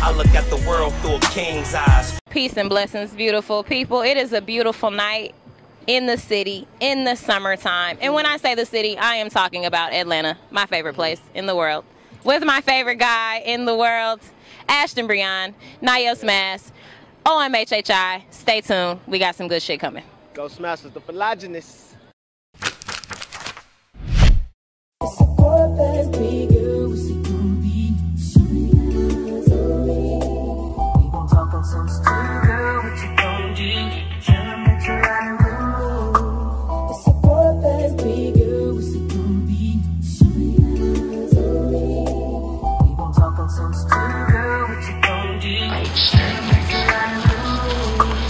I look at the world through a king's eyes. Peace and blessings, beautiful people. It is a beautiful night in the city, in the summertime. And when I say the city, I am talking about Atlanta, my favorite place in the world. With my favorite guy in the world, Ashton Breon, Nayo Smash, OMHHI. Stay tuned. We got some good shit coming. Go Smash with the Philogynist.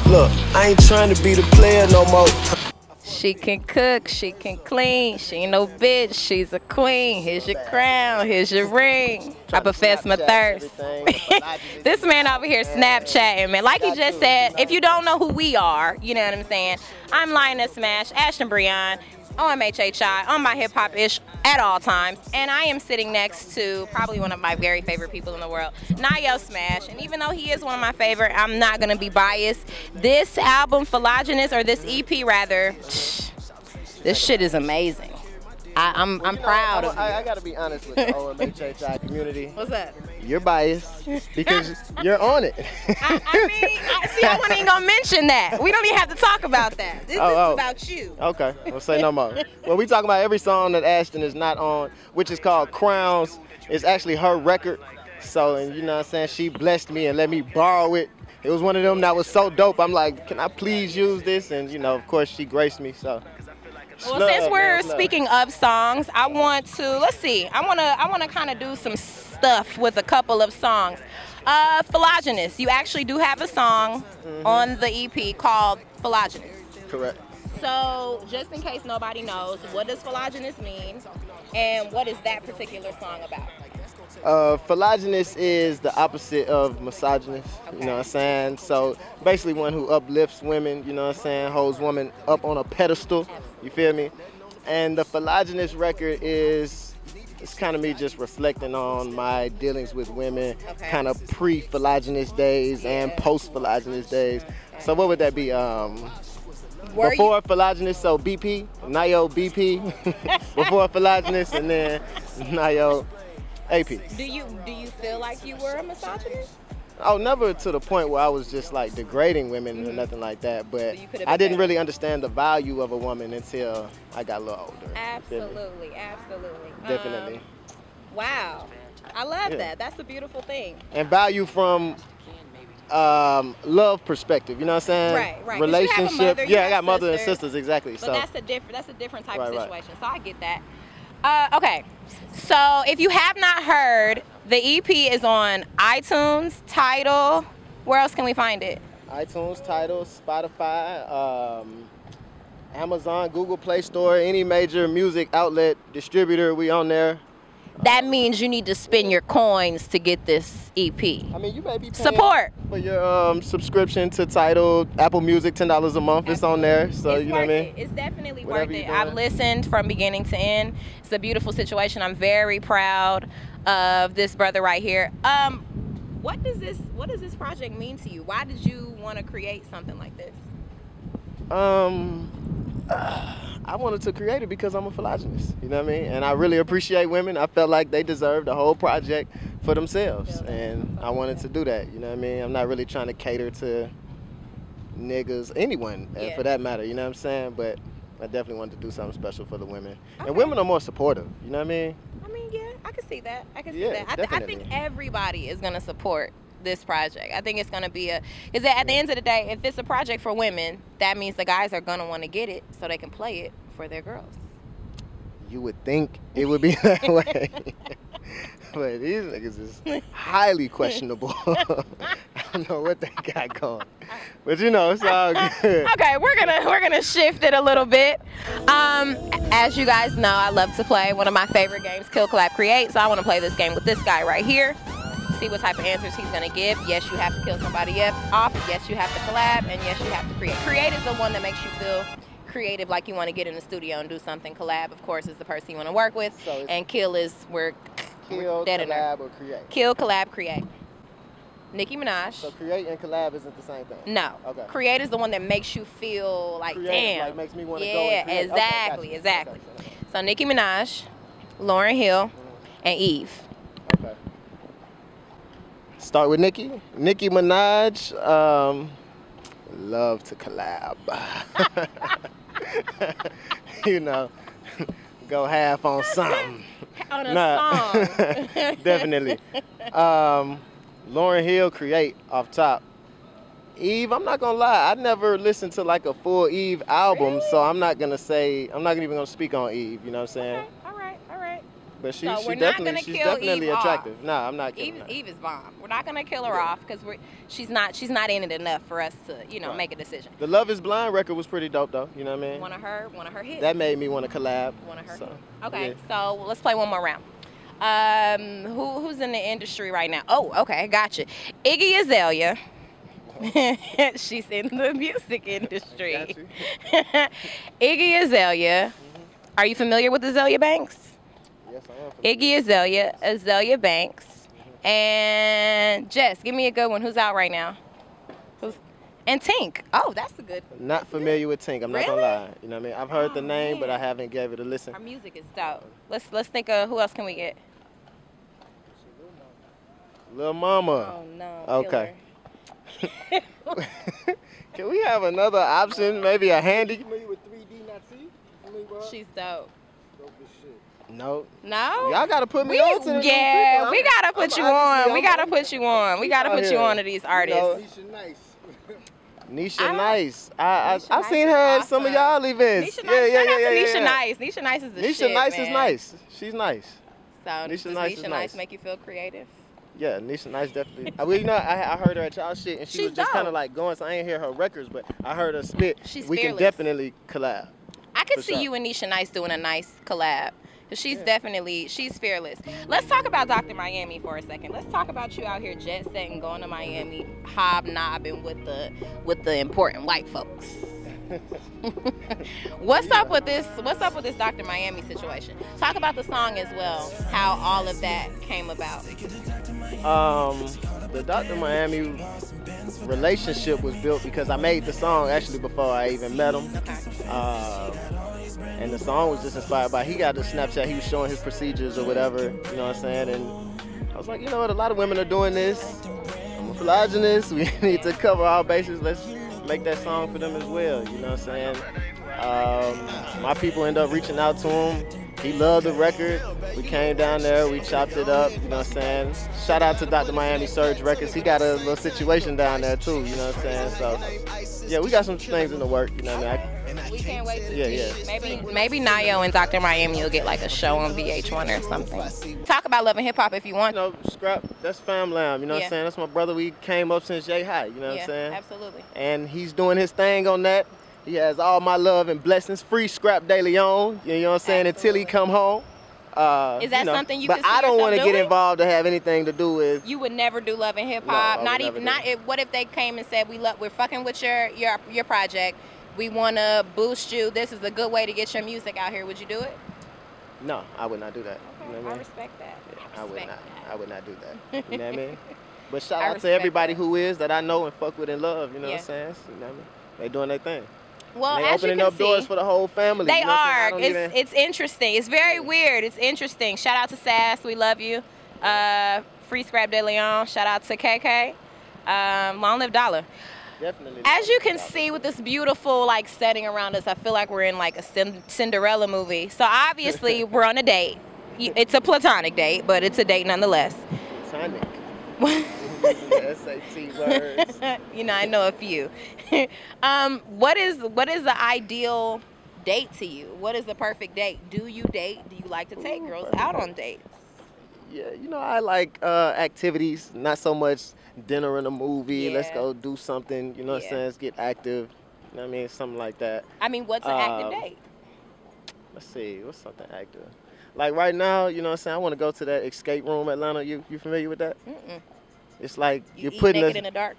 Look, I ain't trying to be the player no more. She can cook, she can clean, she ain't no bitch, she's a queen. Here's your crown, here's your ring. I profess my thirst. This man over here Snapchatting, man. Like he just said, if you don't know who we are, you know what I'm saying? I'm Nayo Smash, Ashton Breon, OMHHI, on my hip hop ish at all times, and I am sitting next to probably one of my very favorite people in the world, Nayo Smash. And even though he is one of my favorite, I'm not gonna be biased. This album, Philogynist, or this EP rather, this shit is amazing. I'm proud of you. I gotta be honest with the OMHHI community. What's that? You're biased because you're on it. I wasn't even gonna mention that. We don't even have to talk about that. This is about you. Okay, we'll say no more. Well, we talk about every song that Ashton is not on, which is called Crowns. It's actually her record. So, and you know what I'm saying, she blessed me and let me borrow it. It was one of them that was so dope. I'm like, can I please use this? And you know, of course, she graced me. So. Well, since we're speaking of songs, I want to, let's see, I want to kind of do some stuff with a couple of songs. Philogynist, you actually do have a song on the EP called Philogynist. Correct. So, just in case nobody knows, what does Philogynist mean, and what is that particular song about? Philogynist is the opposite of misogynist, you know what I'm saying? So basically one who uplifts women, you know what I'm saying, holds women up on a pedestal, you feel me? And the Philogynist record it's kind of me just reflecting on my dealings with women, kind of pre-Philogynist days and post-Philogynist days. So what would that be? Before Philogynist, so BP, Nayo BP, before Philogynist, and then Nayo AP. Do you feel like you were a misogynist? Oh, never to the point where I was just like degrading women or nothing like that, but I didn't really understand the value of a woman until I got a little older. Absolutely, absolutely. Definitely. Wow, I love that. That's a beautiful thing. And value from love perspective, you know what I'm saying? Right. Relationship. I got mother and sisters, exactly. But so that's a different type of situation. So I get that. Okay, so if you have not heard, the EP is on iTunes, Tidal. Where else can we find it? iTunes, Tidal, Spotify, Amazon, Google Play Store, any major music outlet distributor, we on there. That means you need to spend your coins to get this EP. I mean, you may be paying support for your subscription to Tidal, Apple Music, $10 a month. Absolutely. It's on there, so it's you know what I mean. It's definitely worth it. I've listened from beginning to end. It's a beautiful situation. I'm very proud of this brother right here. What does this project mean to you? Why did you want to create something like this? I wanted to create it because I'm a philogynist, you know what I mean? And I really appreciate women. I felt like they deserved the whole project for themselves, and I wanted to do that, you know what I mean? I'm not really trying to cater to niggas, anyone for that matter, you know what I'm saying? But I definitely wanted to do something special for the women. Okay. And women are more supportive, you know what I mean? Yeah, I can see that. I think everybody is going to support this project. I think it's going to be because at the end of the day, if it's a project for women, that means the guys are going to want to get it so they can play it for their girls. You would think it would be that way. But these niggas is highly questionable. I don't know what they got going. But you know, it's all good. Okay, we're gonna shift it a little bit. As you guys know, I love to play one of my favorite games, Kill, Collab, Create. So I want to play this game with this guy right here. See what type of answers he's gonna give. Yes, you have to kill somebody off. Yes, you have to collab, and yes, you have to create. Create is the one that makes you feel creative, like you want to get in the studio and do something. Collab, of course, is the person you want to work with, and kill is where kill, collab, or create. Kill, collab, create. Nicki Minaj. So create and collab isn't the same thing? No. Okay. Create is the one that makes you feel like, Create, damn. like makes me want to yeah, go and create. exactly, Okay, exactly. Okay. So Nicki Minaj, Lauryn Hill, and Eve. Okay. Start with Nicki. Nicki Minaj, love to collab. You know, go half on something. On a song. Definitely. Lauryn Hill, create off top. Eve, I'm not gonna lie, I never listened to like a full Eve album, Really? so I'm not even gonna speak on Eve, you know what I'm saying? Okay. All right. But So she's we're not gonna definitely kill attractive. Eve off. Nah, I'm not kidding. Eve is bomb. We're not gonna kill her off because she's not in it enough for us to, Right. make a decision. The Love Is Blind record was pretty dope though, you know what I mean? One of her hits. That made me want to collab. One of her so, hits. Okay, yeah. so let's play one more round. Who's in the industry right now? Oh, okay, gotcha. Iggy Azalea. She's in the music industry. Got you. Iggy Azalea. Are you familiar with Azalea Banks? Yes, I am. Iggy Azalea, Azalea Banks, and Jess. Give me a good one. Who's out right now? And Tink. Oh, that's a good one. Not familiar with Tink. I'm not gonna Really? lie. You know what I mean? I've heard the name, but I haven't gave it a listen. Her music is dope. Let's think of who else can we get? Lil Mama. Oh no. Okay. Can we have another option? Maybe a handy? Familiar with 3D Nazi? Familiar with her? She's dope. Dope as shit. No. No? Y'all gotta put me on to the Yeah, we gotta put you on. We I'm- gotta put you on. We gotta out put you here. on to these artists. Nisha Nice. Nisha I- Nice. I Nisha I Nice seen is her at some of awesome. y'all events. Nisha Nice, shout out to Nisha yeah. Nice. Nisha Nice is the Nisha shit, Nice is man. nice. She's nice. So Nisha does Nice is Nisha Nice nice. make you feel creative? Yeah, Nisha Nice definitely. Well, you know, I heard her at y'all shit, and she She's was just kind dope. of like going. So I ain't hear her records, but I heard her spit. She's we fearless. can definitely collab. I could For see sure. you and Nisha Nice doing a nice collab. Cause she's she's fearless. Let's talk about Dr. Miami for a second. Let's talk about you out here jet setting, going to Miami, hobnobbing with the important white folks. What's up with this Dr. Miami situation? Talk about the song as well, how all of that came about. The Dr. Miami relationship was built because I made the song actually before I even met him. And the song was just inspired by, he got the Snapchat, he was showing his procedures or whatever, you know what I'm saying? And I was like, you know what, a lot of women are doing this. I'm a philogynist, we need to cover our bases, let's make that song for them as well, you know what I'm saying? My people end up reaching out to him. He loved the record. We came down there, we chopped it up, you know what I'm saying? Shout out to Dr. Miami Surge Records. He got a little situation down there too, you know what I'm saying? So, yeah, we got some things in the work, you know what I mean? We can't wait to Yeah, see. yeah. Maybe Nayo and Dr. Miami will get like a show on VH1 or something. Talk about Love and Hip Hop if you want. You know, Scrap, that's Fam Lamb, you know what Yeah. I'm saying? That's my brother. We came up since Jay High, you know what Yeah, I'm saying? absolutely. And he's doing his thing on that. He has all my love and blessings, free Scrap daily on, you know what I'm saying, until he come home. Is that something you but could see I don't yourself want to get doing? involved to have anything to do with. You would never do Love and Hip No, I Hop. would Not never even. do Not it. if. What if they came and said we're fucking with your project. We want to boost you. This is a good way to get your music out here. Would you do it? No, I would not do that. Okay, You know what I I mean? respect that. I would respect not. that. I would not do that. You know what I mean? But shout I out to respect everybody that. who is that I know and fuck with and love. You know Yeah. what I'm saying? You know what I mean? They doing their thing. Well, They as you opening can up doors see, for the whole family. they you know what I'm are. saying? I don't even- It's interesting. It's very weird. It's interesting. Shout out to Sass. We love you. Free Scrap De Leon. Shout out to KK. Long live Dollar. Definitely. As you can see with this beautiful like setting around us, I feel like we're in like a Cinderella movie. So obviously we're on a date. It's a platonic date, but it's a date nonetheless. Tonic. The SAT words. You know, I know a few. What is the ideal date to you? What is the perfect date? Do you date? Do you like to take girls out on dates? Yeah, you know, I like activities, not so much dinner and a movie. Let's Yeah. go do something, you know what I'm Yeah. saying? Let's get active. You know what I mean? Something like that. I mean, what's an active date? Let's see, what's something active? Like right now, you know what I'm saying? I want to go to that escape room, Atlanta. You familiar with that? Mm-mm. It's like You you're eat putting naked us. in the dark?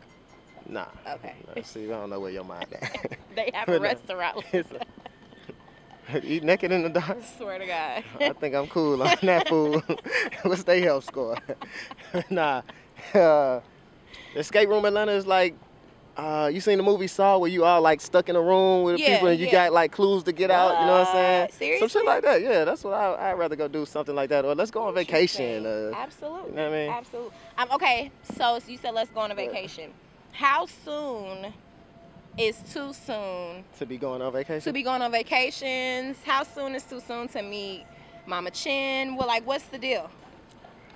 Nah. Okay. Nah, see, I don't know where your mind at. They have a But no. restaurant. It's eat naked in the dark. Swear to God. I think I'm cool on that food. What's their health score? Nah. Escape room Atlanta is like, you seen the movie Saw where you all like stuck in a room with people and you got like clues to get out, you know what I'm saying? Seriously? Some shit like that, yeah, that's what I'd rather go do, something like that. Or let's go on vacation. Absolutely. You know what I mean? Absolutely. Okay, so you said let's go on a vacation. How soon is too soon To be going on vacation? to be going on vacations? How soon is too soon to meet Mama Chin? Well, like, what's the deal?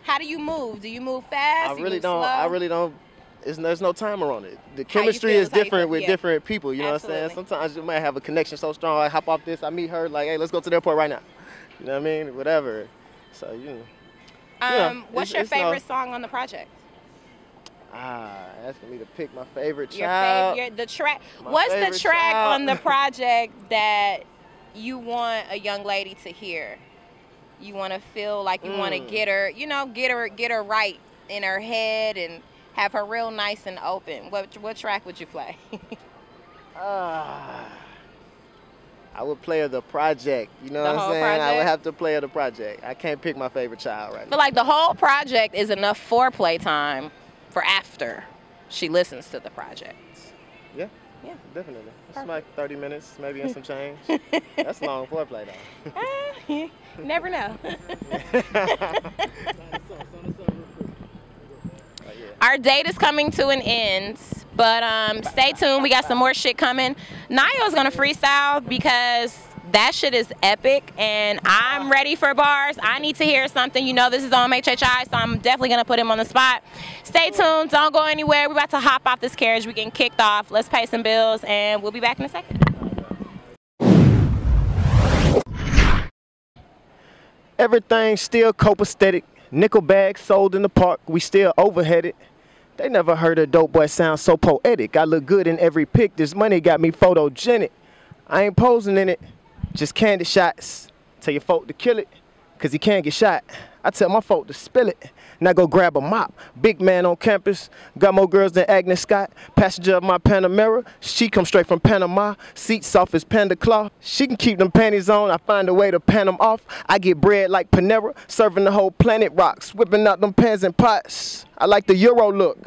How do you move? Do you move fast? I really don't. There's no timer on it. The chemistry feel is is how you different feel, with yeah. different people. You know what I'm saying? Absolutely. Sometimes you might have a connection so strong. I hop off this, I meet her, like, hey, let's go to the airport right now. You know what I mean? Whatever. So what's your favorite song on the project? Asking me to pick my favorite Your child. favorite, the track. My What's the favorite track child. on the project that you want a young lady to hear? You want to feel like you want to get her, get her right in her head and have her real nice and open. What track would you play? I would play her the project. You know The what I'm whole saying? I would project? have to play her the project. I can't pick my favorite child right I now. feel like the whole project is enough foreplay time for after she listens to the project. Yeah. Yeah. Definitely. It's like 30 minutes, maybe and some change. That's long foreplay though. You never know. Our date is coming to an end, but stay tuned. We got some more shit coming. Nayo's gonna freestyle because that shit is epic, and I'm ready for bars. I need to hear something. You know this is OMHHI, so I'm definitely gonna put him on the spot. Stay tuned. Don't go anywhere. We're about to hop off this carriage. We're getting kicked off. Let's pay some bills, and we'll be back in a second. Everything still copacetic. Nickel bags sold in the park. We still overheaded. They never heard a dope boy sound so poetic. I look good in every pic. This money got me photogenic. I ain't posing in it. Just candid shots. Tell your folk to kill it, cause he can't get shot. I tell my folk to spill it. Now go grab a mop. Big man on campus. Got more girls than Agnes Scott. Passenger of my Panamera. She come straight from Panama. Seats soft as panda cloth. She can keep them panties on. I find a way to pan them off. I get bread like Panera. Serving the whole planet rocks. Whipping out them pans and pots. I like the Euro look.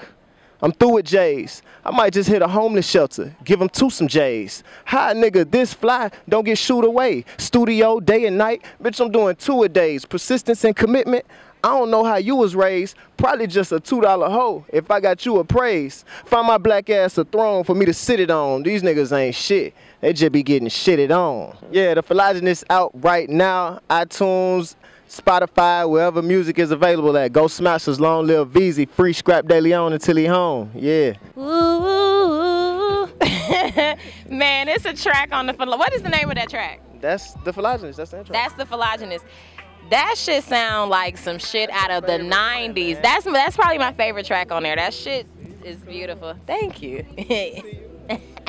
I'm through with J's. I might just hit a homeless shelter, give them some J's. Hi, nigga, this fly, don't get shoot away. Studio, day and night, bitch, I'm doing 2 a days. Persistence and commitment, I don't know how you was raised. Probably just a $2 hoe if I got you a praise. Find my black ass a throne for me to sit it on. These niggas ain't shit. They just be getting shitted on. Yeah, the Philogynist out right now. iTunes, Spotify, wherever music is available at. Go smash us, long live VZ, free scrap daily on until he home. Yeah. Ooh. Man, it's a track on the What is the name of that track? That's the Philogynist. That's the intro. That's the Philogynist. That shit sound like some shit out of the 90s. That's probably my favorite track on there. That shit is beautiful. Thank you.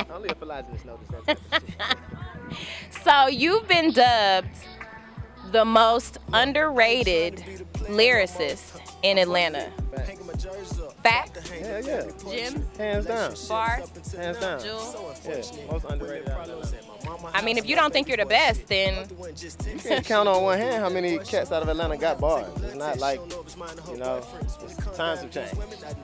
Only a Philogynist knows that. So you've been dubbed the most underrated lyricist in Atlanta. Fact? Yeah, yeah. Jim? Hands down. Bars? Hands down. Jewel? Yeah, most underrated out of Atlanta. I mean, if you don't think you're the best, then You can't count on one hand how many cats out of Atlanta got bars. It's not like, times have changed.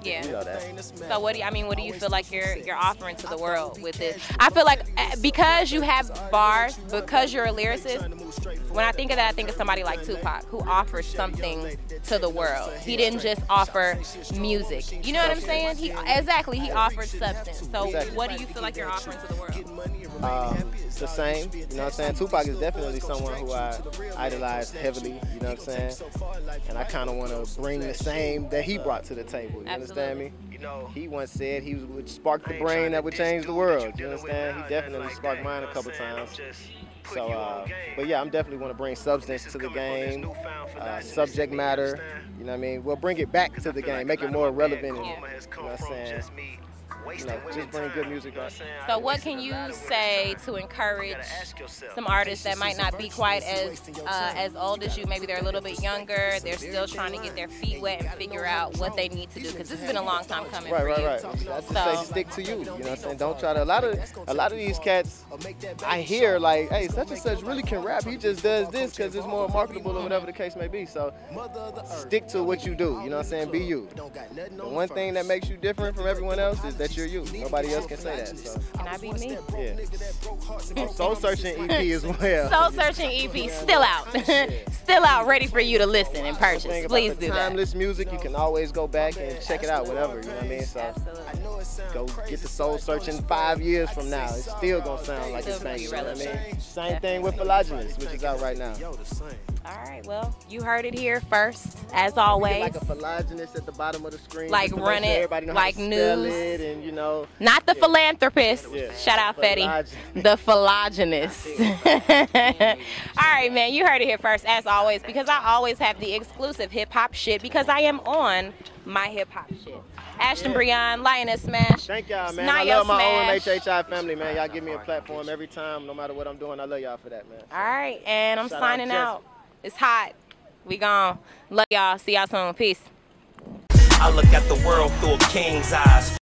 yeah. You know that. So what do you feel like you're offering to the world with this? I feel like because you have bars, because you're a lyricist, when I think of that, I think of somebody like Tupac who offers something to the world. He didn't just offer music. You know what I'm saying? He offered substance. So what do you feel like you're offering to the world? The same, you know what I'm saying? Tupac is definitely someone who I idolize heavily, you know what I'm saying? And I kind of want to bring the same that he brought to the table, you understand me? He once said he would spark the brain that would change the world, you understand? He definitely sparked mine a couple times. So, but yeah, I'm definitely want to bring substance to the game, subject matter, you know what I mean? We'll bring it back to the game, make it more relevant, and, you know what I'm saying? You know, just bring good music out. So what can you say to encourage some artists that might not be quite as old as you? Maybe they're a little bit younger. They're still trying to get their feet wet and figure out what they need to do, because this has been a long time coming for you. Right. I just say stick to you. You know what I'm saying? Don't try to. A lot of these cats, I hear like, hey, such and such really can rap. He just does this because it's more marketable or whatever the case may be. So stick to what you do. You know what I'm saying? Be you. The one thing that makes you different from everyone else is that you're you. Nobody else can say that. So. Can I be me? Yeah. Soul Searching EP as well. Soul Searching EP still out. Still out, ready for you to listen and purchase. Please do that. Timeless music, you can always go back and check it out whenever, you know what I mean? So go get the Soul Searching 5 years from now. It's still gonna sound like it's banging, you know what I mean? Same thing with Philogynist, which is out right now. All right, well, you heard it here first, as always. Like a Philogynist at the bottom of the screen. Like run it, like news. It and, you know. Not the philanthropist. Yeah. Shout out, Fetty. The Philogynist. All right, man, you heard it here first, as always, because I always have the exclusive hip-hop shit, because I am on my hip-hop shit. Ashton Breon, Nayo Smash. Thank y'all, man. Nayo I love my Smash. OMHHI family, man. Y'all give me a platform every time, no matter what I'm doing. I love y'all for that, man. All right, and I'm Shout signing out. It's hot. We gone. Love y'all. See y'all soon. Peace. I look at the world through a king's eyes.